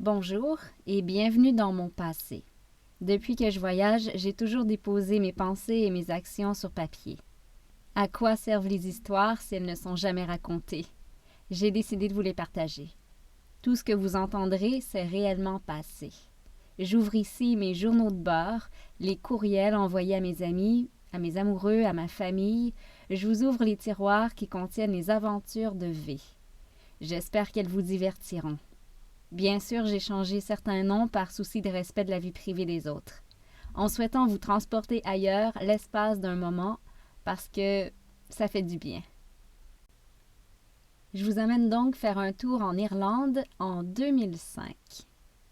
Bonjour et bienvenue dans mon passé. Depuis que je voyage, j'ai toujours déposé mes pensées et mes actions sur papier. À quoi servent les histoires si elles ne sont jamais racontées? J'ai décidé de vous les partager. Tout ce que vous entendrez, c'est réellement passé. J'ouvre ici mes journaux de bord, les courriels envoyés à mes amis, à mes amoureux, à ma famille. Je vous ouvre les tiroirs qui contiennent les aventures de V. J'espère qu'elles vous divertiront. Bien sûr, j'ai changé certains noms par souci de respect de la vie privée des autres, en souhaitant vous transporter ailleurs l'espace d'un moment parce que ça fait du bien. Je vous amène donc faire un tour en Irlande en 2005.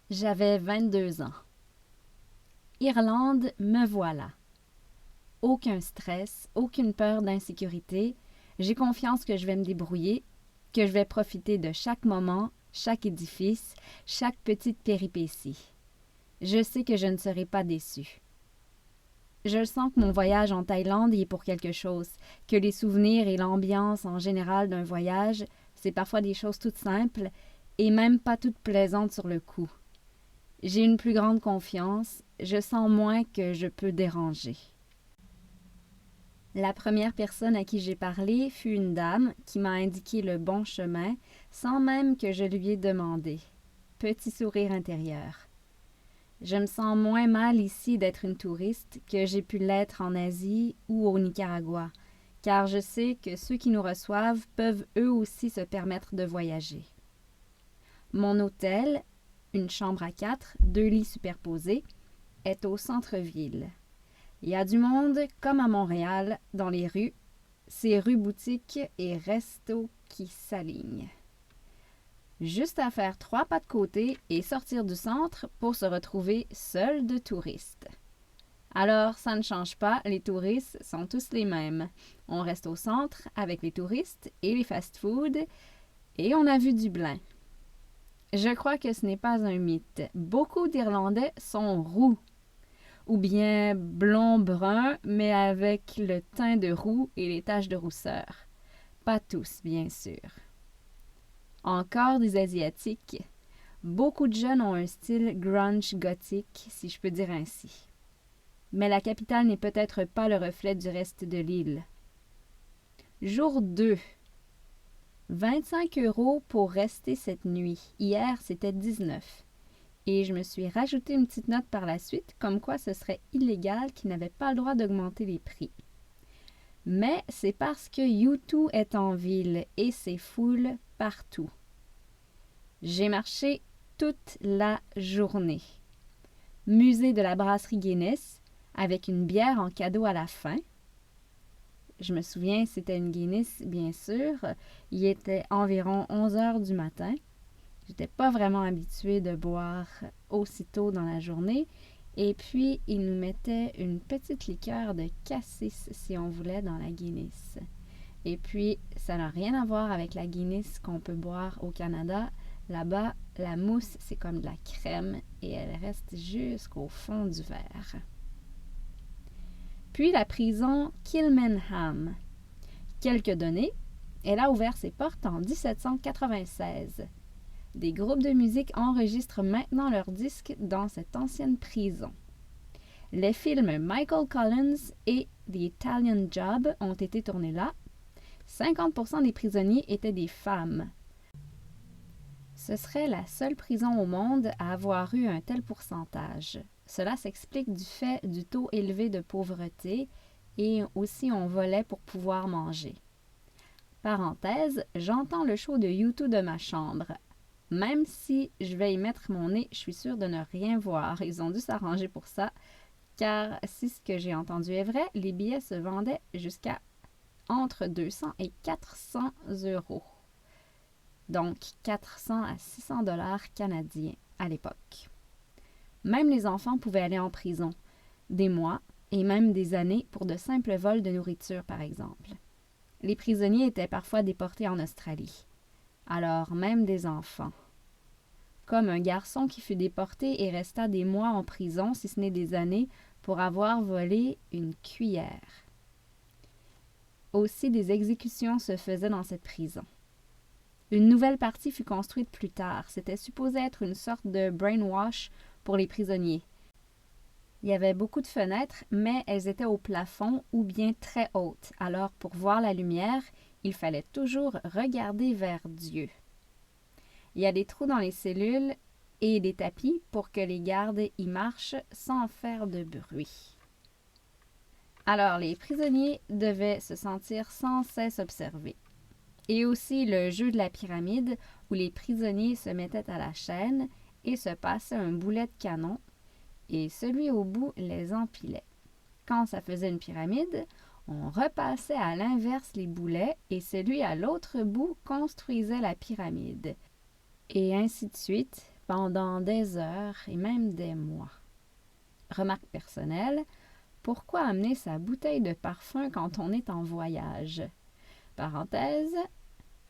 J'avais 22 ans. Irlande, me voilà. Aucun stress, aucune peur d'insécurité. J'ai confiance que je vais me débrouiller, que je vais profiter de chaque moment, chaque édifice, chaque petite péripétie. Je sais que je ne serai pas déçue. Je sens que mon voyage en Thaïlande y est pour quelque chose, que les souvenirs et l'ambiance en général d'un voyage, c'est parfois des choses toutes simples et même pas toutes plaisantes sur le coup. J'ai une plus grande confiance, je sens moins que je peux déranger. La première personne à qui j'ai parlé fut une dame qui m'a indiqué le bon chemin sans même que je lui ai demandé. Petit sourire intérieur. Je me sens moins mal ici d'être une touriste que j'ai pu l'être en Asie ou au Nicaragua, car je sais que ceux qui nous reçoivent peuvent eux aussi se permettre de voyager. Mon hôtel, une chambre à 4, 2 lits superposés, est au centre-ville. Il y a du monde, comme à Montréal, dans les rues, ces rues boutiques et restos qui s'alignent. Juste à faire 3 pas de côté et sortir du centre pour se retrouver seul de touristes. Alors, ça ne change pas, les touristes sont tous les mêmes. On reste au centre avec les touristes et les fast-foods et on a vu du blanc. Je crois que ce n'est pas un mythe. Beaucoup d'Irlandais sont roux. Ou bien blond-brun, mais avec le teint de roux et les taches de rousseur. Pas tous, bien sûr. Encore des Asiatiques. Beaucoup de jeunes ont un style grunge gothique, si je peux dire ainsi. Mais la capitale n'est peut-être pas le reflet du reste de l'île. Jour 2. 25 € pour rester cette nuit. Hier, c'était 19. Et je me suis rajouté une petite note par la suite, comme quoi ce serait illégal qu'ils n'avaient pas le droit d'augmenter les prix. Mais c'est parce que U2 est en ville et c'est full partout. J'ai marché toute la journée. Musée de la brasserie Guinness, avec une bière en cadeau à la fin. Je me souviens, c'était une Guinness, bien sûr. Il était environ 11 heures du matin. J'étais pas vraiment habituée de boire aussitôt dans la journée. Et puis, ils nous mettaient une petite liqueur de cassis, si on voulait, dans la Guinness. Et puis, ça n'a rien à voir avec la Guinness qu'on peut boire au Canada. Là-bas, la mousse, c'est comme de la crème et elle reste jusqu'au fond du verre. Puis, la prison Kilmainham. Quelques données. Elle a ouvert ses portes en 1796. Des groupes de musique enregistrent maintenant leurs disques dans cette ancienne prison. Les films Michael Collins et The Italian Job ont été tournés là. 50% des prisonniers étaient des femmes. Ce serait la seule prison au monde à avoir eu un tel pourcentage. Cela s'explique du fait du taux élevé de pauvreté et aussi on volait pour pouvoir manger. Parenthèse, j'entends le show de U2 de ma chambre. Même si je vais y mettre mon nez, je suis sûre de ne rien voir. Ils ont dû s'arranger pour ça, car si ce que j'ai entendu est vrai, les billets se vendaient jusqu'à entre 200 et 400 €. Donc 400 à 600 $ canadiens à l'époque. Même les enfants pouvaient aller en prison, des mois et même des années pour de simples vols de nourriture, par exemple. Les prisonniers étaient parfois déportés en Australie. Alors même des enfants. Comme un garçon qui fut déporté et resta des mois en prison, si ce n'est des années, pour avoir volé une cuillère. Aussi, des exécutions se faisaient dans cette prison. Une nouvelle partie fut construite plus tard. C'était supposé être une sorte de brainwash pour les prisonniers. Il y avait beaucoup de fenêtres, mais elles étaient au plafond ou bien très hautes. Alors, pour voir la lumière, il fallait toujours regarder vers Dieu. Il y a des trous dans les cellules et des tapis pour que les gardes y marchent sans faire de bruit. Alors, les prisonniers devaient se sentir sans cesse observés. Et aussi le jeu de la pyramide où les prisonniers se mettaient à la chaîne et se passaient un boulet de canon et celui au bout les empilait. Quand ça faisait une pyramide, on repassait à l'inverse les boulets et celui à l'autre bout construisait la pyramide. Et ainsi de suite, pendant des heures et même des mois. Remarque personnelle, pourquoi amener sa bouteille de parfum quand on est en voyage? Parenthèse,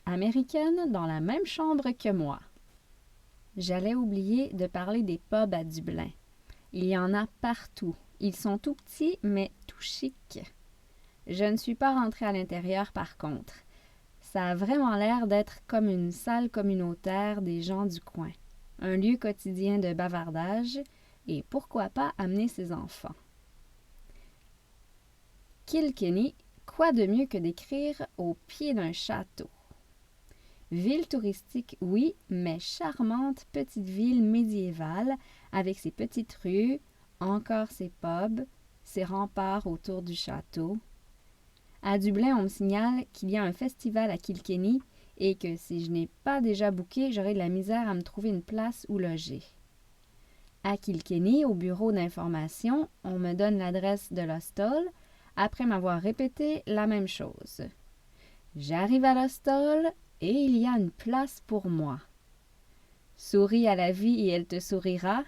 américaine dans la même chambre que moi. J'allais oublier de parler des pubs à Dublin. Il y en a partout. Ils sont tout petits, mais tout chics. Je ne suis pas rentrée à l'intérieur par contre. Ça a vraiment l'air d'être comme une salle communautaire des gens du coin. Un lieu quotidien de bavardage et pourquoi pas amener ses enfants. Kilkenny, quoi de mieux que d'écrire au pied d'un château? Ville touristique, oui, mais charmante petite ville médiévale avec ses petites rues, encore ses pubs, ses remparts autour du château. À Dublin, on me signale qu'il y a un festival à Kilkenny et que si je n'ai pas déjà booké, j'aurai de la misère à me trouver une place où loger. À Kilkenny, au bureau d'information, on me donne l'adresse de l'hostel après m'avoir répété la même chose. J'arrive à l'hostel et il y a une place pour moi. Souris à la vie et elle te sourira.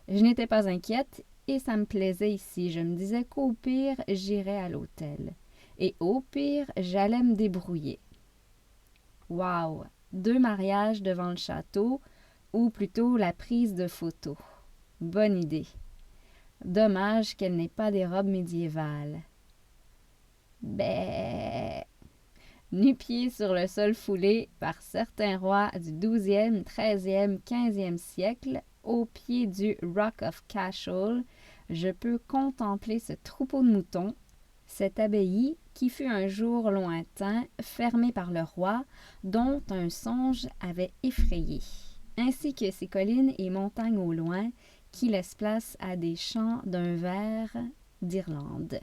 Je n'étais pas inquiète et ça me plaisait ici. Je me disais qu'au pire, j'irais à l'hôtel. Et au pire, j'allais me débrouiller. Wow! 2 mariages devant le château, ou plutôt la prise de photos. Bonne idée. Dommage qu'elle n'ait pas des robes médiévales. Ben, nu-pieds sur le sol foulé par certains rois du 12e, 13e, 15e siècle, au pied du Rock of Cashel, je peux contempler ce troupeau de moutons, cette abbaye qui fut un jour lointain, fermée par le roi, dont un songe avait effrayé, ainsi que ces collines et montagnes au loin qui laissent place à des champs d'un vert d'Irlande.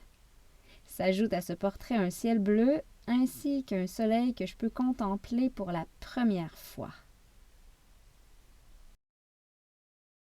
S'ajoute à ce portrait un ciel bleu ainsi qu'un soleil que je peux contempler pour la première fois.